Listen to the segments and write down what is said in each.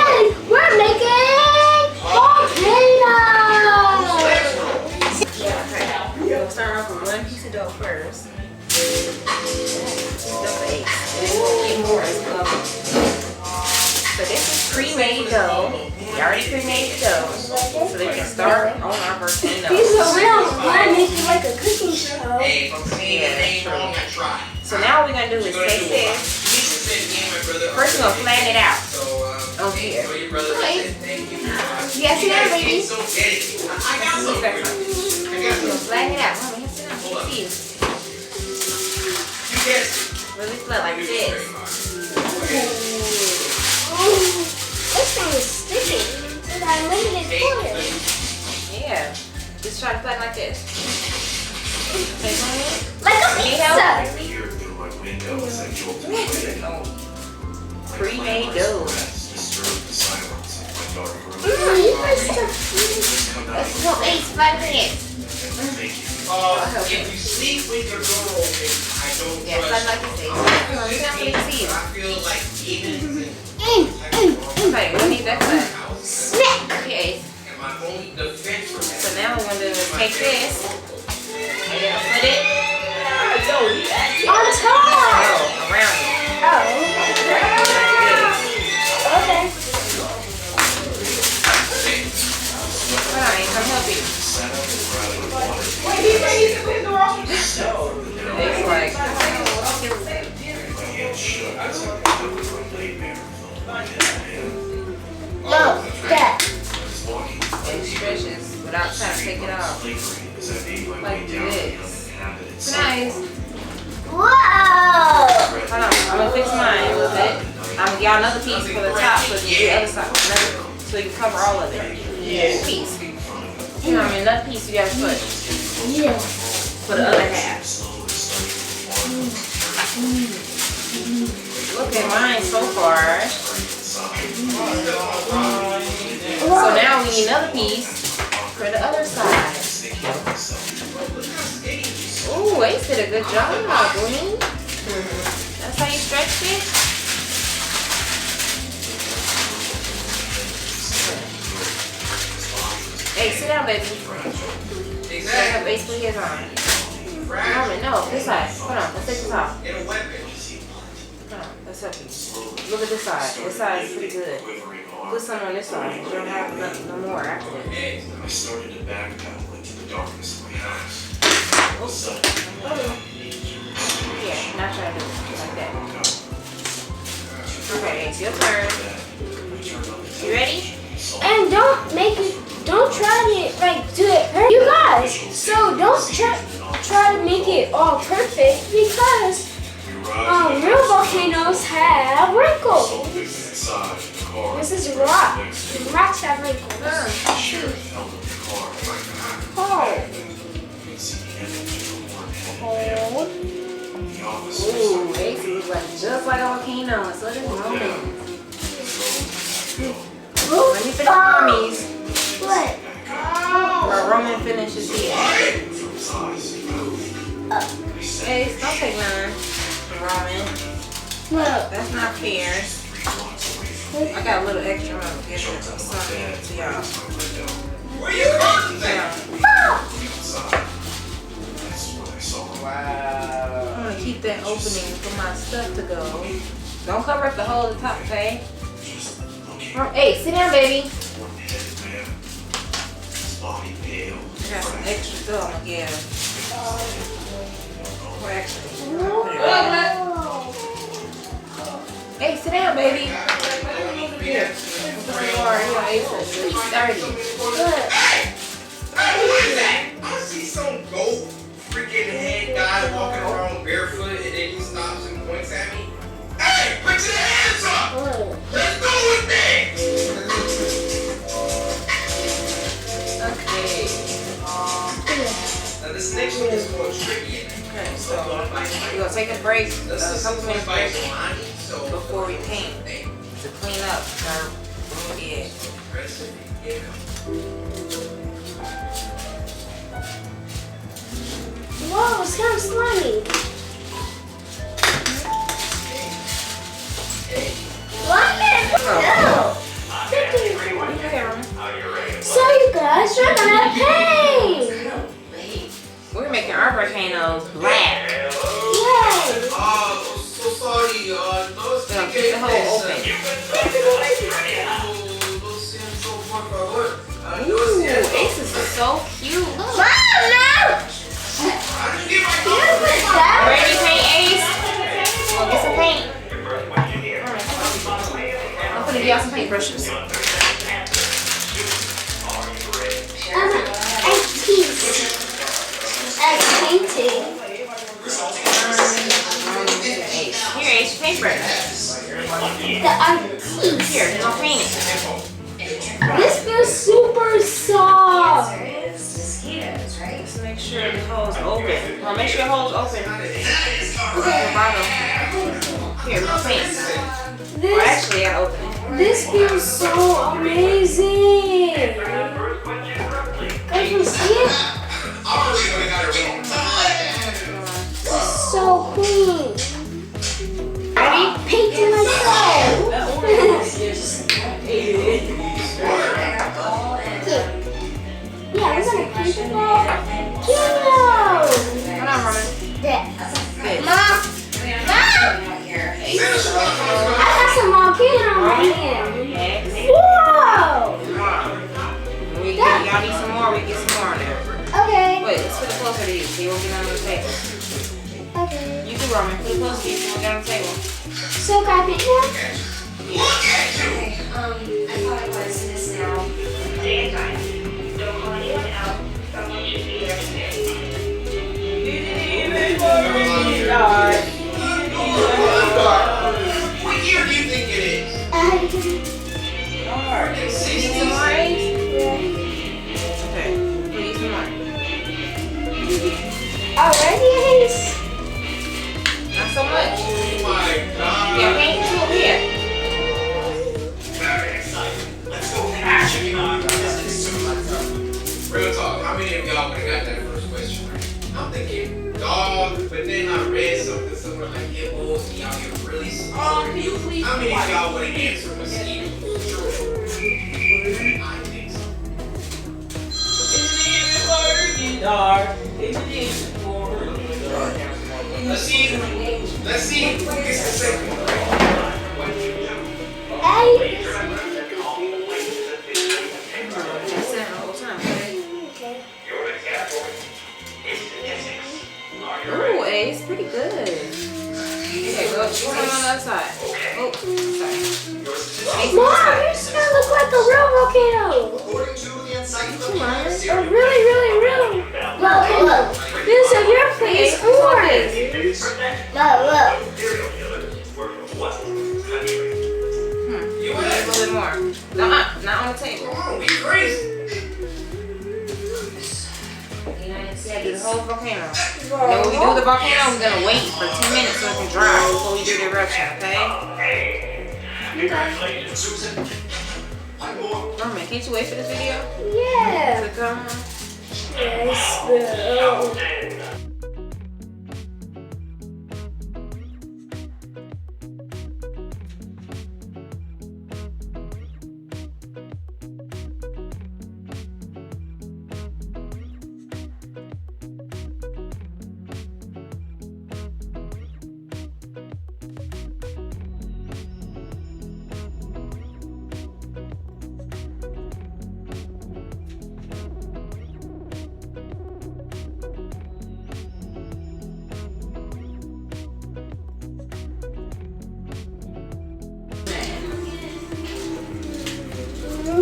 And we're making volcanoes. We'll start off with one piece of dough first. Dough base. And then we'll get more as well. So this is pre-made dough. We already pre-made the dough. So they can start on our volcano. These are real fun, making like a cooking show. So now what we're going to do is take this. First we're going to flatten it out. Over here. You guys see that, baby? We're going to flatten it out. Mommy, sit down. See. Really flat like this. This thing is sticky. It's got limited quarter. Yeah. Just try to flatten like this. Like a pizza. Pre-made dough. You guys stuff. Let's go 5 minutes. If you sleep with your door open, I don't Yeah, flatten like this. Come on, sit down for the seeds. I feel like even Okay, we need that flat. Smack. Okay. and my only defense for So now we're going to take this and then put it On top. around it. Oh. Okay. Alright, come help you. It's like Look, that. it stretches without trying to take it off. Like this. It's nice. Whoa. Hold on, I'm gonna fix mine a little bit. I'm gonna get y'all another piece for the top so you do the other side. So you can cover all of it. Piece. You know, another piece you gotta put Yeah. for the other half. Look at mine so far. So now we need another piece for the other side. Ooh, Ace did a good job, Gwen. That's how you stretched it? Hey, sit down, baby. I have Ace put his on. No, this side. Hold on, let's take this off. Hold on, let's help you. Look at this side. This side is pretty good. Put some on this side. You don't have no more after this. I started to backpedal into the darkness of my house. Yeah, now try to do it like that. Okay, it's your turn. You ready? And don't try to like do it perfect. You guys, so don't try to make it all perfect because real volcanoes have wrinkles. This is rock. Rocks have wrinkles. Ooh, Ace looks like just like a volcano. So does Roman. Let me finish Mommy's. What? Where Roman finishes his. Ace, don't take none. Roman. Look. That's not fair. I got a little extra. I'm gonna give it something to y'all. where you going? I'm gonna keep that opening for my stuff to go. Don't cover up the hole at the top, okay? Hey, sit down, baby. I got some extra dough I'm gonna give. Or actually, put it right. Hey, sit down, baby. Here. You're Ace. He's 30. I see some goat freaking head guy walking around barefoot and then he stops and points at me. Hey, put your hands up! Let's go with me! Okay. Now this next one is more tricky. Okay, so we're gonna take a break, a couple minutes break before we paint to clean up our yeah. Whoa, it's kind of slimy. What? No. volcanoes black. Yay! So sorry. So keep the hole open. Ooh, Ace is so cute. Look. Ready to paint, Ace? Go get some paint. I'm gonna give y'all some paintbrushes. Painting. Here, Ace, paintbrush. The artiste. Here, I'll paint it. This feels super soft. Just make sure the hole's open. Well, make sure the hole's open. Okay. The bottom. Here, we'll paint. Well, actually, I open it. This feels so amazing. Guys, you see it? It's so clean. Ready? Painting myself. Yeah, we're gonna paint the ball. Cute. Hold on, Roman. There. Good. Mom. I got some volcano on my hand. Next. Whoa. Y'all need some more, we get some more on there. Okay. Wait, let's put it closer to you so you won't get on the table. Okay. You do, Roman. Put it closer to you so you won't get on the table. So can I paint now? Look at you. I thought it was this now. Day and time. Don't call anyone out. Someone should be there today. What year do you think it is? You need some more, Ace? Okay, please some more. Already, Ace? Not so much. Oh my God. Yeah, paint two over here. Very excited. Let's go action. Real talk. How many of y'all would have got that first question right? I'm thinking dog, but then I read something somewhere like hippos. Y'all get really smart. Can you please? How many of y'all would have answered mosquito? I think so. Let's see who gets the second one. Hey. That's it the whole time, okay? Ooh, Ace, pretty good. Okay, go on the other side. Oh, sorry. Ace, Mom, on the you're gonna look like a real volcano. According to the encyclopedia, A really volcano. This is your face orange. Look. you A ain't little bit more. Not on the table. Come on, be crazy. Yeah, do the whole volcano. Then when we do the volcano, we're gonna wait for 10 minutes so it can dry before we do the eruption, okay? Congratulations, Susan. I'm more. Norman, can't you wait for this video Yeah. to come? Yes, bro.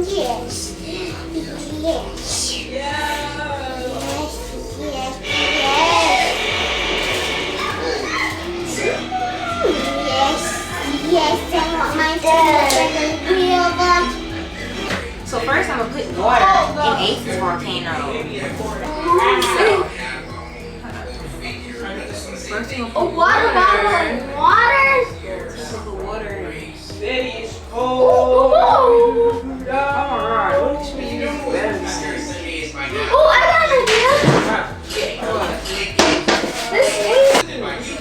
Yes. Yes, I want mine to look like a real one. So first I'm gonna put water in Ace's volcano. First you're A gonna put water bottle and water? Put water in. Oh. Oh my god, what should we use better? Oh, I got an idea. This is you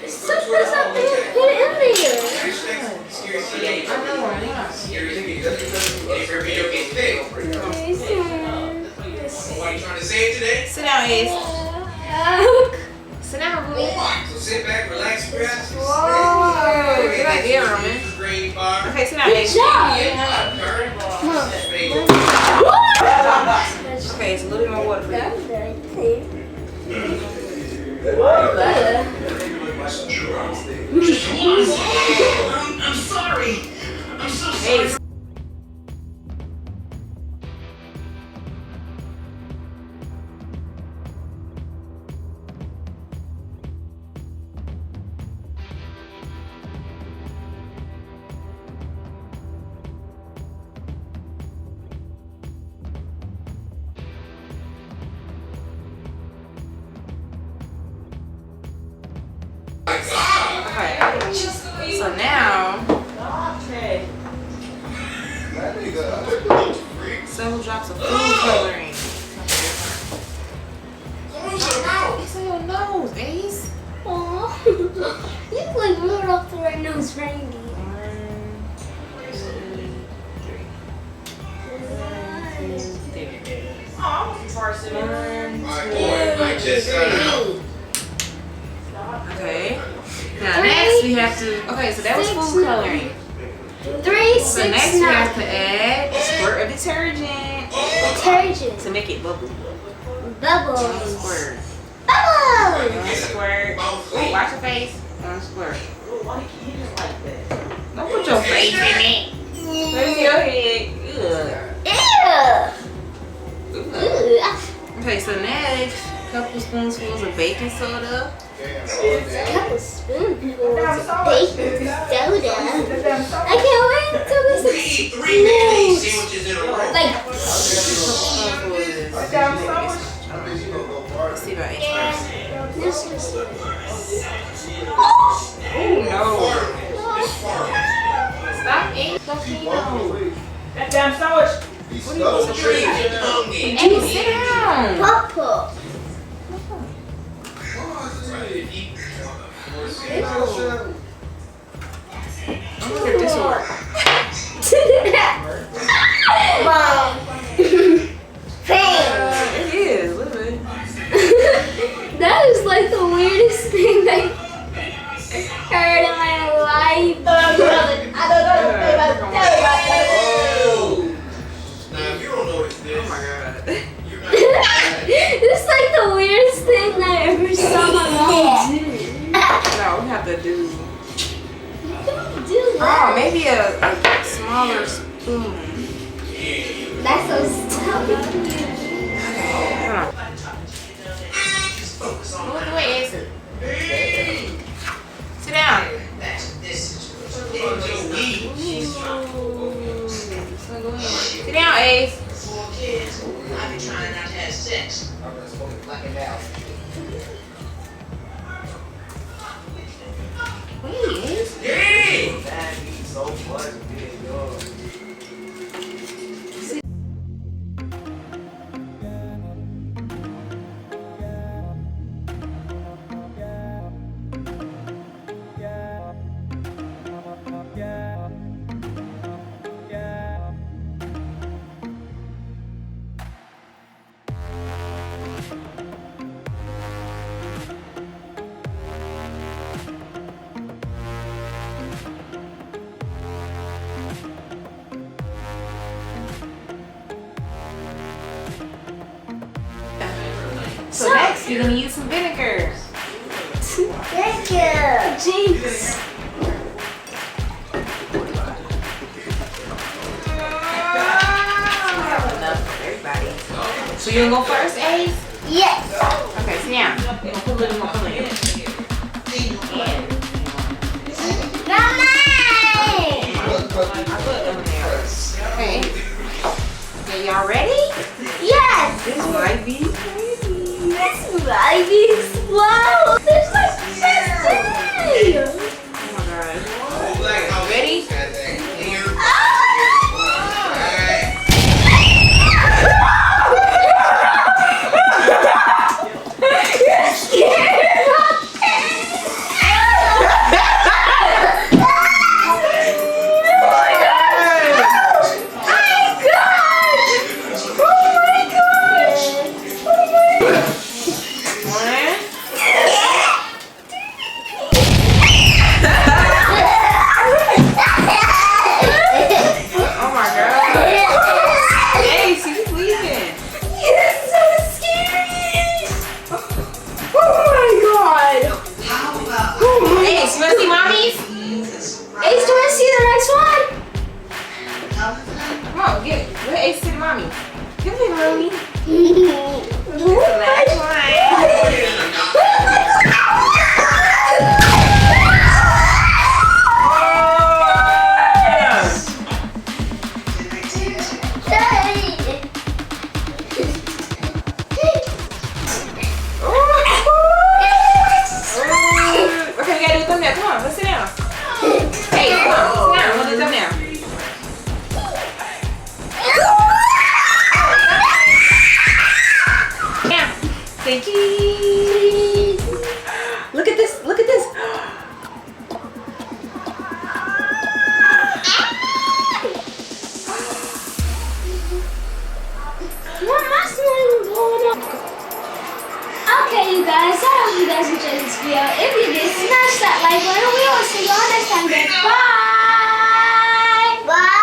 can suck this up and put it in there. What are you trying to say today? Say down, Ace. Sit down, boo. So sit back, relax, relax. Whoa. Good idea, Roman. Green bar. Okay, sit down, Ace. Okay, it's a little bit more water for you. I'm sorry. I'm so sorry. Ace. Okay. So now, several drops of food coloring. It's on your nose, Ace. Aw. You look like Rudolph the Red-Nosed Reindeer. 1, 2, 3. 1, 2, 3. Okay. Now next we have to. Okay, so that was food coloring. 3, So 6, next we have 9. to add a squirt of detergent Detergent. to make it bubble. Bubbles. One squirt. Bubbles. One squirt. Ooh, watch your face. One squirt. Don't put your face in it. Where's your head? Ew. Ugh. Ew. Okay, so next, couple spoonfuls of baking soda. Couple spoonfuls of baking soda. I can't wait until this We eat 3 mayonnaise explodes. sandwiches in a row. Like, Let's see about H first. this is. No. Stop eating volcano. That damn sandwich. What are you doing? Hey, sit down. Papa. Look at this one. Mom. Pain. It is, a little bit. That is like the weirdest thing I heard in my life. Now, if you don't notice this, Oh my god. you're not. This is like the weirdest thing I ever saw my mom do. No, we have to do. Do Oh, that. maybe a smaller spoon. That's so stupid. Hold on. Move the way, Ace. Sit down. Sit down, Ace. I've been trying not to have sex. Wait, Ace. Hey! So next, you're gonna use some vinegar. Thank you. Jinx. We have enough for everybody. So you gonna go first, Ace? Yes. Okay, sit down. You're gonna put a little more color in. And Mama. I put them there. Okay. Okay, y'all ready? Yes. This might be crazy. This might be slow. This is my best day. Oh my god. Like how Ready? here. Hey, come on. Sit down. Let it come down. Down. Say cheese. Look at this. Look at this. What am I still going on? Okay, you guys, I hope you guys enjoyed this video. If you did, smash that like button. We will see you all next time. Goodbye. Bye.